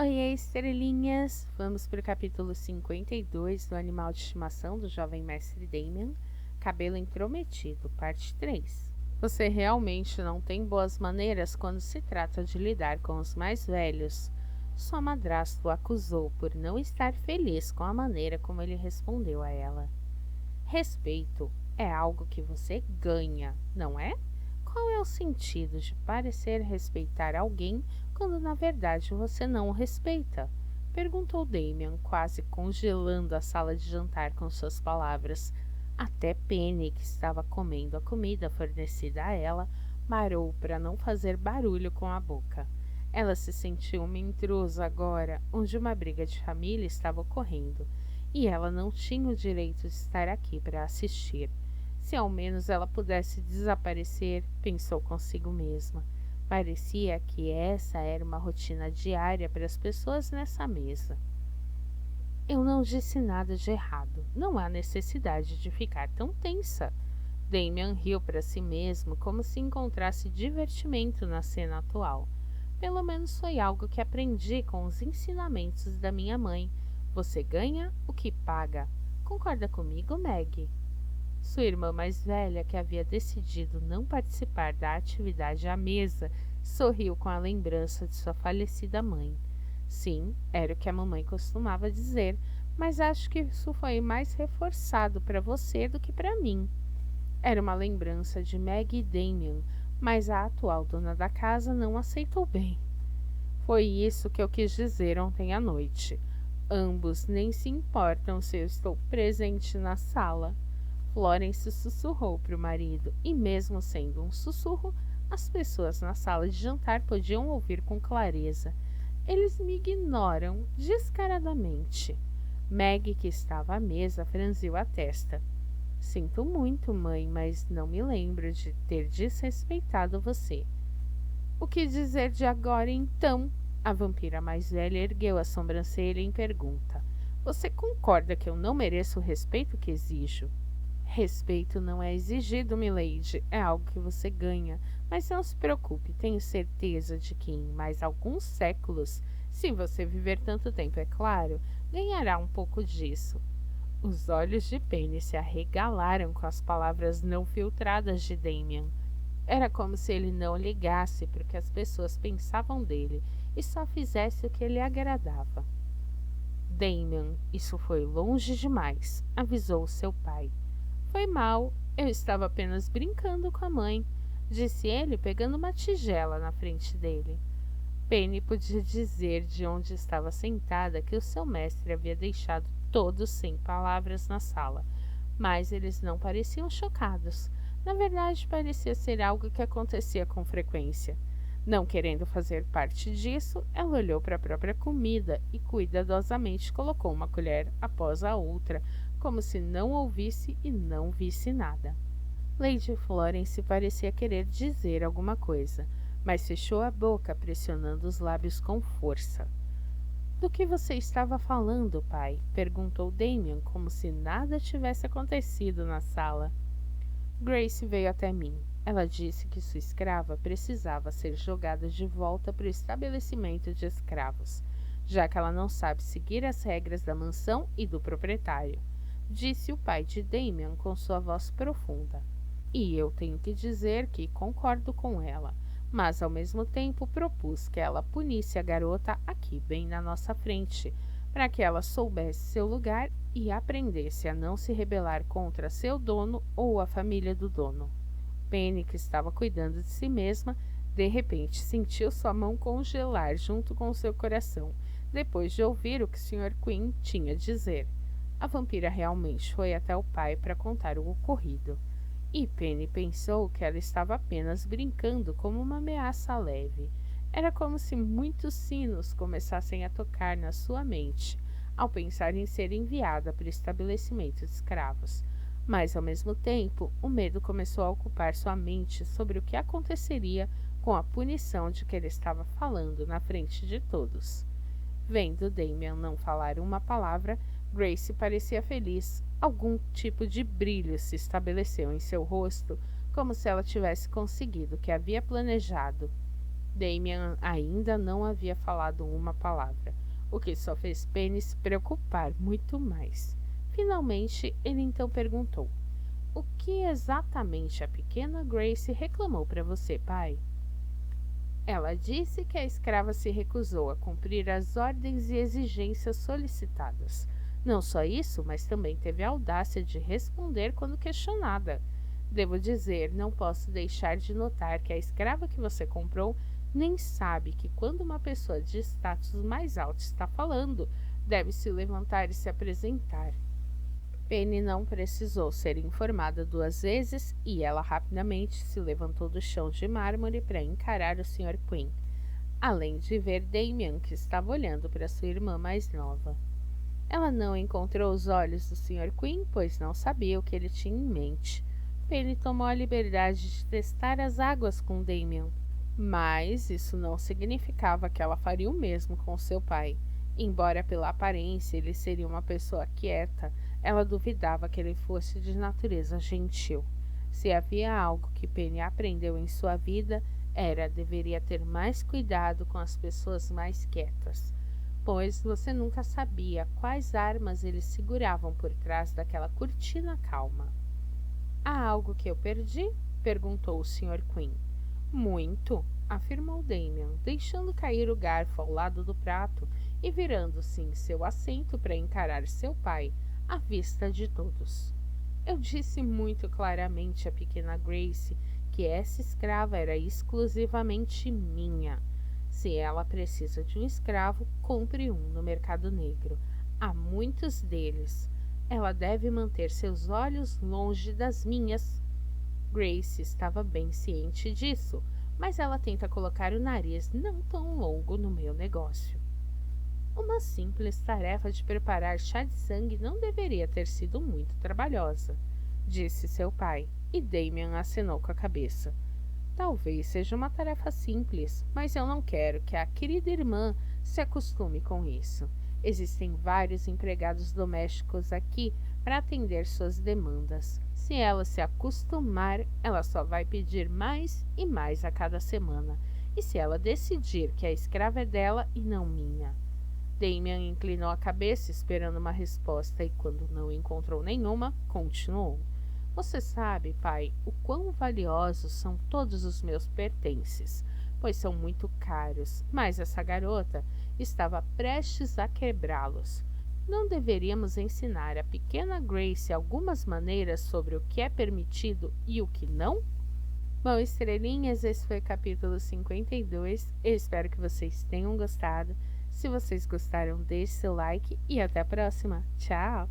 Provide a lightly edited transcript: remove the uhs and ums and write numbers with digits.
Oiê, estrelinhas! Vamos para o capítulo 52 do Animal de Estimação do Jovem Mestre Damien, Cabelo Intrometido, parte 3. Você realmente não tem boas maneiras quando se trata de lidar com os mais velhos. Sua madrasta o acusou por não estar feliz com a maneira como ele respondeu a ela. Respeito é algo que você ganha, não é? Qual é o sentido de parecer respeitar alguém quando na verdade você não o respeita? Perguntou Damien, quase congelando a sala de jantar com suas palavras. Até Penny, que estava comendo a comida fornecida a ela, parou para não fazer barulho com a boca. Ela se sentiu uma intrusa agora, onde uma briga de família estava ocorrendo, e ela não tinha o direito de estar aqui para assistir. Se ao menos ela pudesse desaparecer, pensou consigo mesma. Parecia que essa era uma rotina diária para as pessoas nessa mesa. Eu não disse nada de errado. Não há necessidade de ficar tão tensa. Damien riu para si mesmo como se encontrasse divertimento na cena atual. Pelo menos foi algo que aprendi com os ensinamentos da minha mãe. Você ganha o que paga. Concorda comigo, Maggie? Sua irmã mais velha, que havia decidido não participar da atividade à mesa, sorriu com a lembrança de sua falecida mãe. Sim, era o que a mamãe costumava dizer, mas acho que isso foi mais reforçado para você do que para mim. Era uma lembrança de Maggie e Damien, mas a atual dona da casa não aceitou bem. Foi isso que eu quis dizer ontem à noite. Ambos nem se importam se eu estou presente na sala. Florence sussurrou para o marido, e mesmo sendo um sussurro, as pessoas na sala de jantar podiam ouvir com clareza. Eles me ignoram descaradamente. Meg, que estava à mesa, franziu a testa. Sinto muito, mãe, mas não me lembro de ter desrespeitado você. O que dizer de agora, então? A vampira mais velha ergueu a sobrancelha em pergunta. Você concorda que eu não mereço o respeito que exijo? Respeito não é exigido, milady, é algo que você ganha. Mas não se preocupe, tenho certeza de que em mais alguns séculos, se você viver tanto tempo, é claro, ganhará um pouco disso. Os olhos de Penny se arregalaram com as palavras não filtradas de Damien. Era como se ele não ligasse para o que as pessoas pensavam dele e só fizesse o que lhe agradava. Damien, isso foi longe demais, avisou seu pai. Foi mal, eu estava apenas brincando com a mãe, disse ele pegando uma tigela na frente dele. Penny podia dizer de onde estava sentada que o seu mestre havia deixado todos sem palavras na sala, mas eles não pareciam chocados. Na verdade, parecia ser algo que acontecia com frequência. Não querendo fazer parte disso, ela olhou para a própria comida e cuidadosamente colocou uma colher após a outra, como se não ouvisse e não visse nada. Lady Florence parecia querer dizer alguma coisa, mas fechou a boca, pressionando os lábios com força. Do que você estava falando, pai? Perguntou Damien, como se nada tivesse acontecido na sala. Grace veio até mim. Ela disse que sua escrava precisava ser jogada de volta para o estabelecimento de escravos, já que ela não sabe seguir as regras da mansão e do proprietário, disse o pai de Damien com sua voz profunda. E eu tenho que dizer que concordo com ela, mas ao mesmo tempo propus que ela punisse a garota aqui bem na nossa frente, para que ela soubesse seu lugar e aprendesse a não se rebelar contra seu dono ou a família do dono. Penny, que estava cuidando de si mesma, de repente sentiu sua mão congelar junto com seu coração, depois de ouvir o que o Sr. Quinn tinha a dizer. A vampira realmente foi até o pai para contar o ocorrido, e Penny pensou que ela estava apenas brincando como uma ameaça leve. Era como se muitos sinos começassem a tocar na sua mente, ao pensar em ser enviada para o estabelecimento de escravos. Mas, ao mesmo tempo, o medo começou a ocupar sua mente sobre o que aconteceria com a punição de que ele estava falando na frente de todos. Vendo Damien não falar uma palavra, Grace parecia feliz. Algum tipo de brilho se estabeleceu em seu rosto, como se ela tivesse conseguido o que havia planejado. Damien ainda não havia falado uma palavra. o que só fez Penny se preocupar muito mais. Finalmente, ele então perguntou: o que exatamente a pequena Grace reclamou para você, pai? Ela disse que a escrava se recusou a cumprir as ordens e exigências solicitadas. Não só isso, mas também teve a audácia de responder quando questionada. Devo dizer, não posso deixar de notar que a escrava que você comprou nem sabe que quando uma pessoa de status mais alto está falando, deve se levantar e se apresentar. Penny não precisou ser informada 2 vezes e ela rapidamente se levantou do chão de mármore para encarar o Sr. Quinn, além de ver Damian, que estava olhando para sua irmã mais nova. Ela não encontrou os olhos do Sr. Quinn, pois não sabia o que ele tinha em mente. Penny tomou a liberdade de testar as águas com Damian, mas isso não significava que ela faria o mesmo com seu pai. Embora pela aparência ele seria uma pessoa quieta, ela duvidava que ele fosse de natureza gentil. Se havia algo que Penny aprendeu em sua vida, deveria ter mais cuidado com as pessoas mais quietas, pois você nunca sabia quais armas eles seguravam por trás daquela cortina calma. Há algo que eu perdi? Perguntou o Sr. Quinn. Muito, afirmou Damian, deixando cair o garfo ao lado do prato e virando-se em seu assento para encarar seu pai, à vista de todos. Eu disse muito claramente à pequena Grace que essa escrava era exclusivamente minha. Se ela precisa de um escravo, compre um no mercado negro. Há muitos deles. Ela deve manter seus olhos longe das minhas. Grace estava bem ciente disso, mas ela tenta colocar o nariz não tão longo no meu negócio. Uma simples tarefa de preparar chá de sangue não deveria ter sido muito trabalhosa, disse seu pai, e Damian acenou com a cabeça. Talvez seja uma tarefa simples, mas eu não quero que a querida irmã se acostume com isso. Existem vários empregados domésticos aqui para atender suas demandas. Se ela se acostumar, ela só vai pedir mais e mais a cada semana. E se ela decidir que a escrava é dela e não minha? Damian inclinou a cabeça esperando uma resposta e, quando não encontrou nenhuma, continuou. Você sabe, pai, o quão valiosos são todos os meus pertences, pois são muito caros, mas essa garota estava prestes a quebrá-los. Não deveríamos ensinar a pequena Grace algumas maneiras sobre o que é permitido e o que não? Bom, estrelinhas, esse foi o capítulo 52. Eu espero que vocês tenham gostado. Se vocês gostaram, deixe seu like e até a próxima. Tchau!